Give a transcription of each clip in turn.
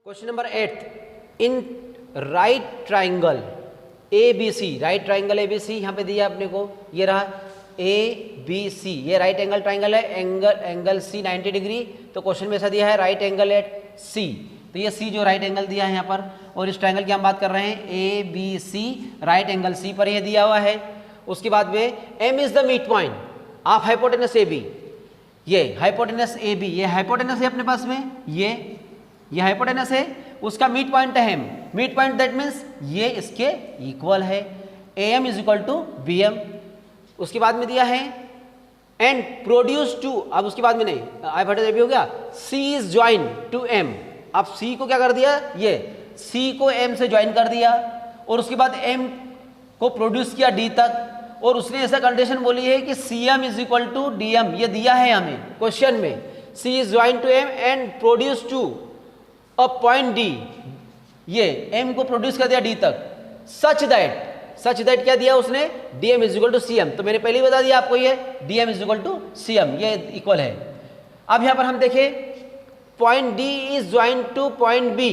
Question number 8 in right triangle A B C, right triangle A B C यहाँ पे दिया अपने को, ये रहा ए बी सी, ये राइट एंगल ट्राइंगल है, एंगल सी 90 डिग्री। तो क्वेश्चन में ऐसा दिया है राइट एंगल एट सी, तो ये सी जो राइट एंगल दिया है यहाँ पर, और इस ट्राइंगल की हम बात कर रहे हैं A B C, right angle C पर ये दिया हुआ है। उसके बाद में M is the midpoint of hypotenuse A B, ये हाइपोटेनस ए बी, ये हाइपोटेनस है अपने पास में, ये हाइपोटेनस है, उसका मिड पॉइंट है M, midpoint that means ये इसके इक्वल है, A M is equal to B M. उसके बाद में दिया है एंड प्रोड्यूस टू, अब उसके बाद में नहीं, हाइपोटेनस ए बी हो गया, सी इज ज्वाइन टू एम। अब सी को क्या कर दिया, ये सी को एम से ज्वाइन कर दिया, और उसके बाद एम को प्रोड्यूस किया डी तक, और उसने ऐसा कंडीशन बोली है कि C M is equal to D M, ये दिया है हमें क्वेश्चन में, C is join to M and produce to a point D, ये एम को प्रोड्यूस कर दिया डी तक, सच दैट क्या दिया उसने, D M is equal to C M. तो मैंने पहले ही बता दिया आपको, ये D M is equal to C M, ये इक्वल है। अब यहां पर हम देखें point D is join to point B,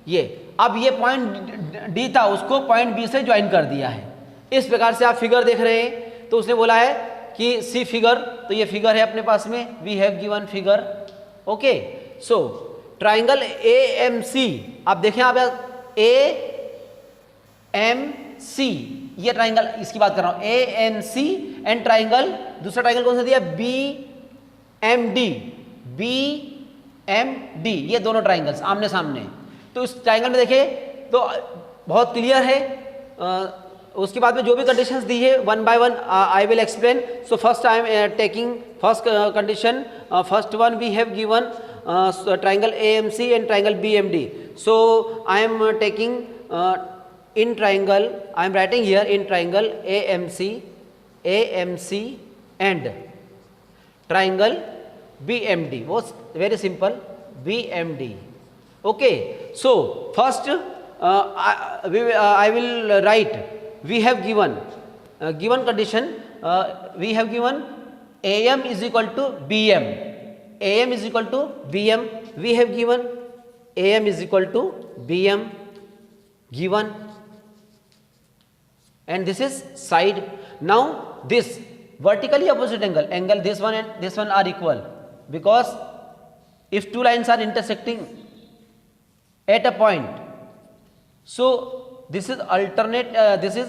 ये अब ये पॉइंट डी था उसको पॉइंट बी से ज्वाइन कर दिया है। इस प्रकार से आप फिगर देख रहे हैं, तो उसने बोला है कि सी फिगर, तो ये फिगर है अपने पास में, we have given figure, okay. So triangle A M C, आप देखें आप ए एम सी, ये ट्राइंगल इसकी बात कर रहा हूं, A M C and triangle, दूसरा ट्राइंगल कौन सा दिया, B M D, B M D, ये दोनों ट्राइंगल्स आमने सामने। तो इस ट्राइंगल में देखें तो बहुत क्लियर है। उसके बाद में जो भी कंडीशंस दी है one by one I will explain. So first I am taking first condition, first one we have given triangle AMC and triangle BMD. So I am taking in triangle, I am writing here in triangle AMC and triangle BMD. Was very simple, BMD. Okay. So first I will write. We have given condition. We have given AM is equal to BM. AM is equal to BM, we have given AM is equal to BM given, and this is side. Now this vertically opposite angle, this one and this one are equal, because if two lines are intersecting at a point, so this is alternate, this is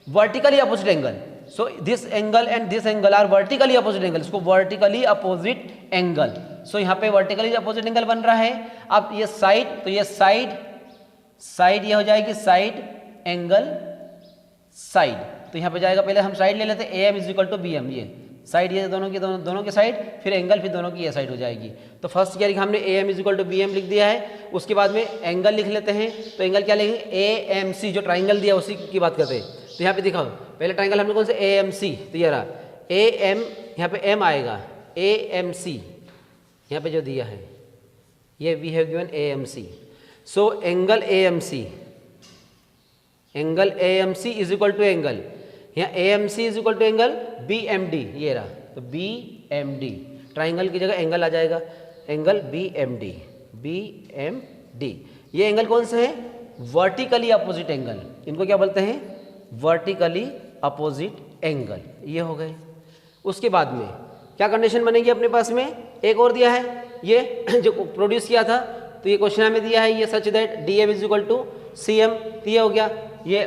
vertically opposite angle. So this angle and this angle are vertically opposite angle, इसको vertically opposite angle. So यहाँ पे vertically opposite angle बन रहा है। अब ये side, तो ये साइड ये हो जाएगी साइड एंगल साइड, तो यहाँ पे जाएगा, पहले हम साइड ले लेते हैं, A M is equal to B M, ये साइड, ये दोनों के साइड, फिर एंगल, फिर दोनों की ये साइड हो जाएगी। तो फर्स्ट क्या लिखा हमने, A M is equal to B M लिख दिया है। उसके बाद में एंगल लिख लेते हैं, तो एंगल क्या लिखेंगे, ए एम सी, जो ट्राइंगल दिया उसी की बात करते हैं। तो यहाँ पे दिखाओ, पहले ट्राइंगल हमने कौन से, ए एम सी, तो ये रहा ए एम, यहाँ पे एम आएगा, ए एम सी यहाँ पे जो दिया है, ये we have given A M C. So angle A M C, angle A M C is equal to angle, यहाँ A M C is equal to angle B M D, ये रहा, तो बी एम डी, ट्राइंगल की जगह angle आ जाएगा, angle B M D, B M D. ये angle कौन से है, वर्टिकली अपोजिट एंगल, इनको क्या बोलते हैं, वर्टिकली अपोजिट एंगल, ये हो गए। उसके बाद में क्या कंडीशन बनेगी अपने पास में, एक और दिया है, ये जो प्रोड्यूस किया था, तो ये क्वेश्चन में दिया है, ये such that D M is equal to C M, तो ये हो गया, ये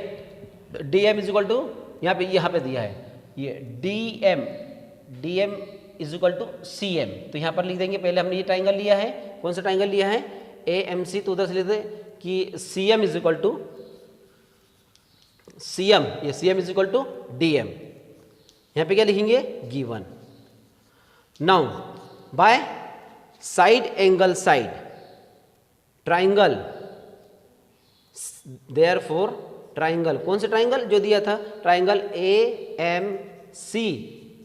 D M is equal to, यहाँ पे दिया है ये D M is equal to C M, तो यहाँ पर लिख देंगे, पहले हमने ये ट्राइंगल लिया है, कौन सा ट्राइंगल लिया है, ए एम सी, तो उधर से लिखते कि C M is equal to C M, ये C M is equal to D M, यहाँ पे क्या लिखेंगे, given. Now by side angle side triangle, therefore triangle, कौन से ट्राइंगल जो दिया था, triangle A M C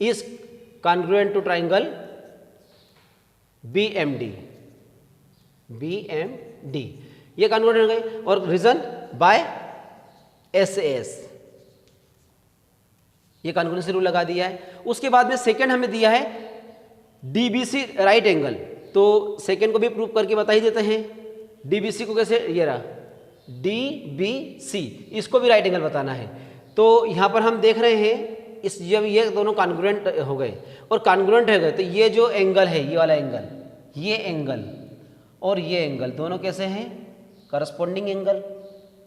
is congruent to triangle B M D, ये कॉन्ग्रुएंट हो गए। और रीजन बाय एस एस, ये कॉन्ग्रुएंसी रूल लगा दिया है। उसके बाद में सेकंड हमें दिया है डीबीसी राइट एंगल, तो सेकेंड को भी प्रूव करके बता ही देते हैं। DBC को कैसे, ये रहा DBC, इसको भी राइट एंगल बताना है। तो यहाँ पर हम देख रहे हैं इस, जब ये दोनों कॉन्ग्रुएंट हो गए और कॉन्ग्रुएंट हो गए तो ये जो एंगल है, ये वाला एंगल, ये एंगल और ये एंगल दोनों कैसे हैं, करस्पॉन्डिंग एंगल।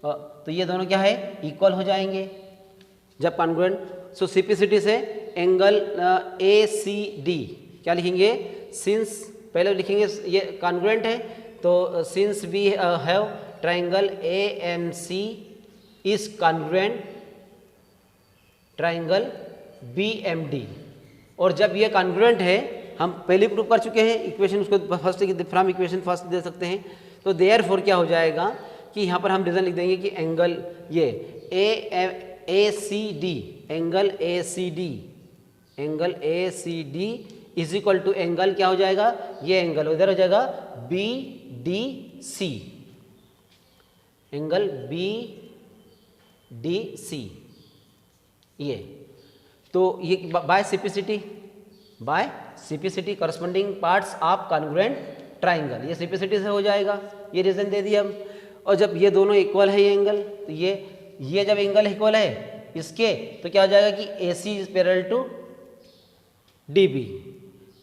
तो ये दोनों क्या है, इक्वल हो जाएंगे जब कॉन्ग्रुएंट। सो सिंप्लिसिटी से एंगल ACD क्या लिखेंगे, सिंस, पहले लिखेंगे ये कॉन्ग्रुएंट है तो since we have triangle AMC is congruent triangle BMD। और जब ये कॉन्ग्रुएंट है, हम पहले प्रूव कर चुके हैं, इक्वेशन उसको first from equation first they सकते हैं। तो देयरफॉर क्या हो जाएगा कि यहाँ पर हम रीजन लिख देंगे कि एंगल ये ACD, angle ACD is equal to angle क्या हो जाएगा, ये एंगल उधर हो जाएगा BDC, एंगल BDC ये। तो ये by simplicity corresponding parts of congruent triangle, ये सिंप्लिसिटी से हो जाएगा, ये रीजन दे दिया हम। और जब ये दोनों इक्वल है, ये एंगल, तो ये जब एंगल इक्वल है इसके, तो क्या हो जाएगा कि AC is parallel to DB।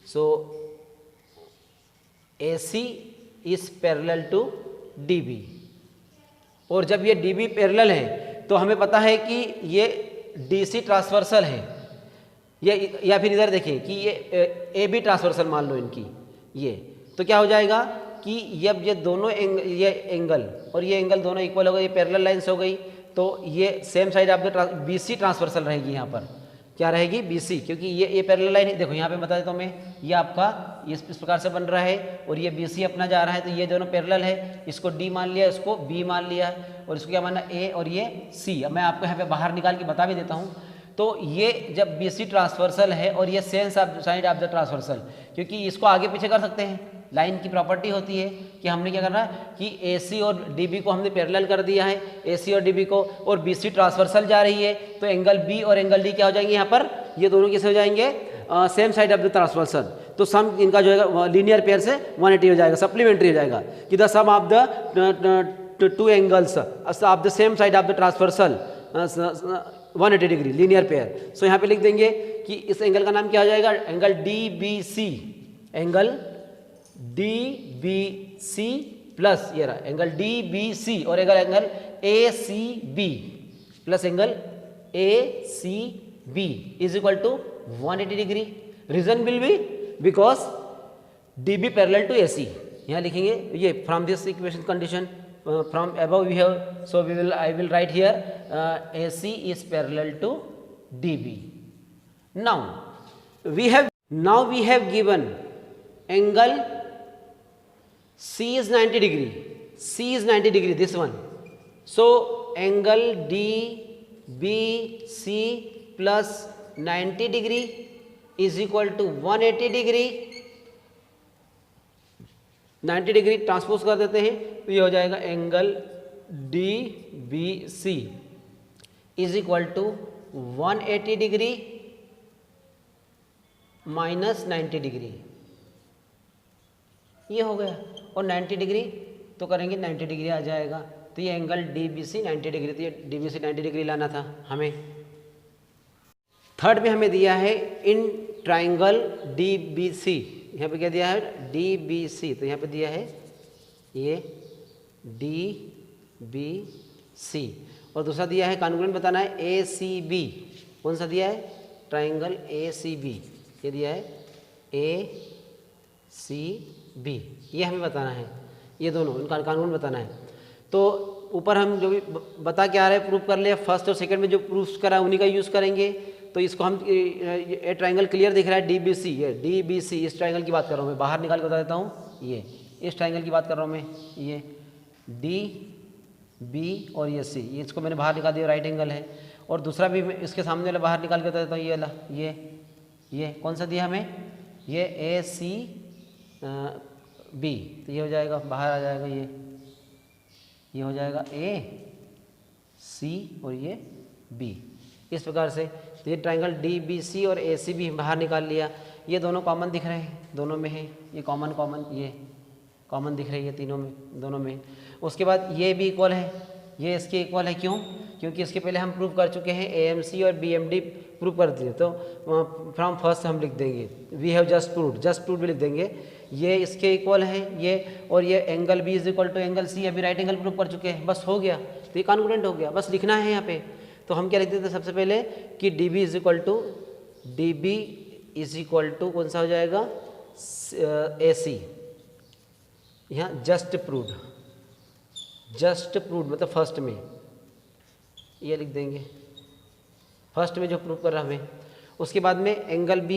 So AC is parallel to DB। और जब ये DB पैरेलल है तो हमें पता है कि ये DC ट्रांसवर्सल है, या फिर इधर देखिए कि ये AB ट्रांसवर्सल मान लो इनकी, ये तो क्या हो जाएगा कि जब ये दोनों ये एंगल और ये एंगल दोनों इक्वल हो गए, ये पैरेलल लाइंस हो गई, तो ये सेम साइड आपके BC ट्रांसवर्सल रहेगी। यहाँ पर क्या रहेगी, BC, क्योंकि ये पैरेलल लाइन, देखो यहाँ पे बता देता हूँ मैं, ये आपका इस प्रकार से बन रहा है और ये BC अपना जा रहा है, तो ये दोनों पैरेलल है, इसको D मान लिया, इसको B मान लिया और इसको क्या माना, A और ये C। अब मैं आपको यहाँ पे बाहर निकाल के बता भी देता हूँ। तो ये जब BC ट्रांसवर्सल है और ये same side of the transversal, क्योंकि इसको आगे पीछे कर सकते हैं, लाइन की प्रॉपर्टी होती है कि हमने क्या करना है कि AC और DB को हमने पैरेलल कर दिया है, AC और DB को, और BC ट्रांसवर्सल जा रही है, तो एंगल B और एंगल D क्या हो जाएंगे यहाँ पर, ये दोनों कैसे हो जाएंगे, same side of the transversal. तो सम इनका जो है लीनियर पेयर से 180 हो जाएगा, सप्लीमेंट्री हो जाएगा कि the sum of the two angles of the same side of the transversal 180 degree linear pair. So यहाँ पे लिख देंगे कि इस एंगल का नाम क्या हो जाएगा, angle DBC, angle DBC plus ये रहा एंगल DBC और angle ACB plus angle ACB is equal to 180 degree. Reason will be because DB parallel to AC। यहाँ लिखेंगे ये from this equation condition from above we have, so I will write here AC is parallel to DB. Now we have given angle C is 90 degree, this one. So angle DBC plus 90 degree is equal to 180 degree। 90 degree transpose कर देते हैं तो ये हो जाएगा angle DBC is equal to 180 degree minus 90 degree, ये हो गया। और 90 डिग्री तो करेंगे 90 डिग्री आ जाएगा, तो ये एंगल DBC 90 डिग्री, तो ये DBC 90 डिग्री लाना था हमें। थर्ड में हमें दिया है इन ट्राइंगल DBC, यहाँ पे क्या दिया है DBC, तो यहाँ पे दिया है ये DBC और दूसरा दिया है कॉन्ग्रुएंट बताना है ACB। कौन सा दिया है, ट्राइंगल ACB, ये दिया है ACB, ये हमें बताना है, ये दोनों इनका कॉन्ग्रुएंट बताना है। तो ऊपर हम जो भी बता के आ रहे हैं प्रूफ कर लिया, फर्स्ट और सेकंड में जो प्रूफ करा उन्हीं का यूज़ करेंगे। तो इसको हम ये ट्राइंगल क्लियर दिख रहा है DBC, ये DBC इस ट्राइंगल की बात कर रहा हूँ मैं, बाहर निकाल के बता देता हूँ, ये इस ट्राइंगल की बात कर रहा हूँ मैं, ये DB और ये C, ये इसको मैंने बाहर निकाल दिया, राइट एंगल है। और दूसरा भी इसके सामने वाला बाहर निकाल के बता देता हूँ, ये वाला, ये कौन सा दिया हमें, ये ACB, तो ये हो जाएगा, बाहर आ जाएगा, ये हो जाएगा AC और ये B, इस प्रकार से। तो ये ट्राइंगल DBC और ACB बाहर निकाल लिया। ये दोनों कॉमन दिख रहे हैं, दोनों में है, ये कॉमन कॉमन, ये कॉमन दिख रही है तीनों में, दोनों में। उसके बाद ये भी इक्वल है, ये इसके इक्वल है, क्यों? क्योंकि इसके पहले हम प्रूव कर चुके हैं, AMC और BMD प्रूव कर दिए, तो फ्रॉम फर्स्ट हम लिख देंगे वी हैव जस्ट प्रूव्ड भी लिख देंगे। ये इसके इक्वल है ये, और ये angle B is equal to angle C, अभी राइट एंगल प्रूव कर चुके हैं, बस हो गया। तो ये कॉन्ग्रुएंट हो गया, बस लिखना है यहाँ पे। तो हम क्या लिख देते हैं सबसे पहले कि DB इज इक्वल टू कौन सा हो जाएगा, AC। यहाँ जस्ट प्रूव्ड मतलब फर्स्ट में ये लिख देंगे, फर्स्ट में जो प्रूव कर रहा हमें। उसके बाद में एंगल B,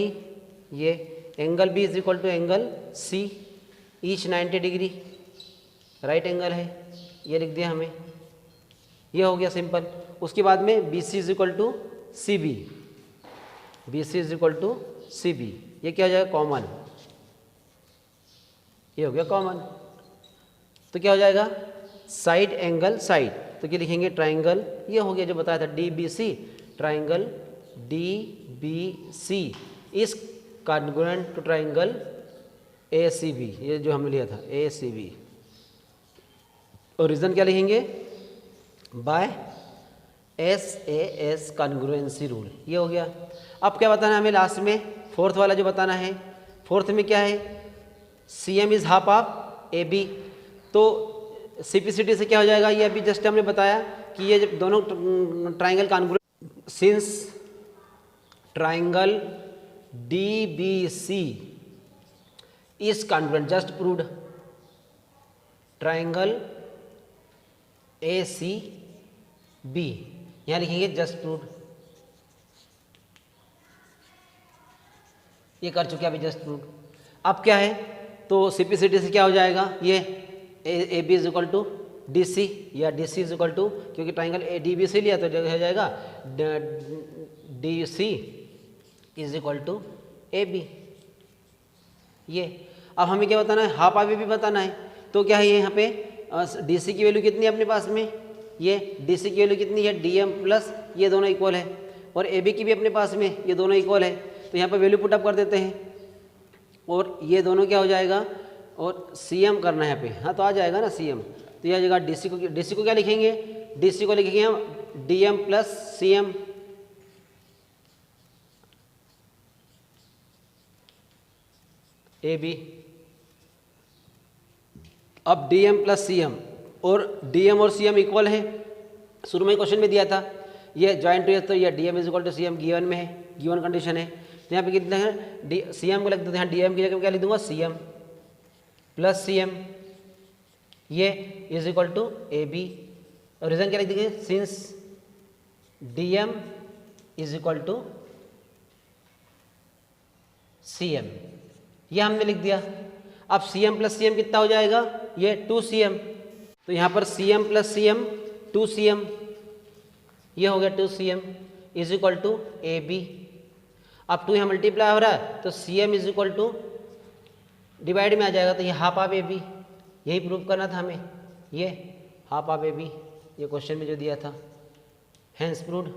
ये angle B is equal to angle C, each 90 degree right angle है, ये लिख दिया हमें, ये हो गया सिंपल। उसके बाद में BC is equal to CB, ये क्या हो जाएगा, कॉमन, ये हो गया कॉमन। तो क्या हो जाएगा, साइड एंगल साइड, तो क्या लिखेंगे, ट्राइंगल, ये हो गया जो बताया था DBC, triangle DBC is congruent to triangle ACB, ये जो हमने लिया था ACB। और रीजन क्या लिखेंगे, बाय SAS कॉन्ग्रुएंसी रूल, ये हो गया। अब क्या बताना है हमें लास्ट में, फोर्थ वाला जो बताना है, फोर्थ में क्या है, CM is half of AB। तो CPCD से क्या हो जाएगा, ये अभी जस्ट हमने बताया कि ये जब दोनों triangle congruent, since triangle DBC is congruent, just proved, triangle ACB, यहाँ लिखेंगे जस्ट प्रूव्ड, ये कर चुके अभी जस्ट प्रूव्ड। अब क्या है, तो CPCD से क्या हो जाएगा, ये AB is equal to DC, या DC इज इक्वल टू, क्योंकि ट्राइंगल DBC लिया तो हो जाएगा DC is equal to AB। ये अब हमें क्या बताना है, हाफ AB भी बताना है। तो क्या है, ये यहाँ पे DC की वैल्यू कितनी है अपने पास में, ये DC की वैल्यू कितनी है, DM प्लस, ये दोनों इक्वल है, और AB की भी अपने पास में, ये दोनों इक्वल है। तो यहाँ पे वैल्यू पुटअप कर देते हैं, और ये दोनों क्या हो जाएगा, और CM करना है यहाँ पे, हाँ तो आ जाएगा ना CM। तो यह जगह DC को क्या लिखेंगे, DC को लिखेंगे हम DM प्लस CM, AB। अब DM प्लस CM, और DM और CM इक्वल है, शुरू में क्वेश्चन में दिया था, ये जॉइंट टू, तो ये DM is equal to CM given में है, गिवन कंडीशन है। तो यहाँ पे कितने हैं, CM को लिख देते हैं, DM की जगह क्या लिख दूंगा, CM प्लस CM, ये इज इक्वल टू AB। और रीजन क्या लिख देंगे, since DM is equal to CM, ये हमने लिख दिया। अब CM प्लस CM कितना हो जाएगा, ये 2CM, तो यहाँ पर CM प्लस CM 2CM, ये हो गया 2CM is equal to AB। अब 2 यहाँ मल्टीप्लाई हो रहा है, तो CM is equal to divide में आ जाएगा, तो ये हाफ ऑफ AB, यही प्रूव करना था हमें, ये हाफ ऑफ AB, ये क्वेश्चन में जो दिया था, हैंस प्रूव्ड।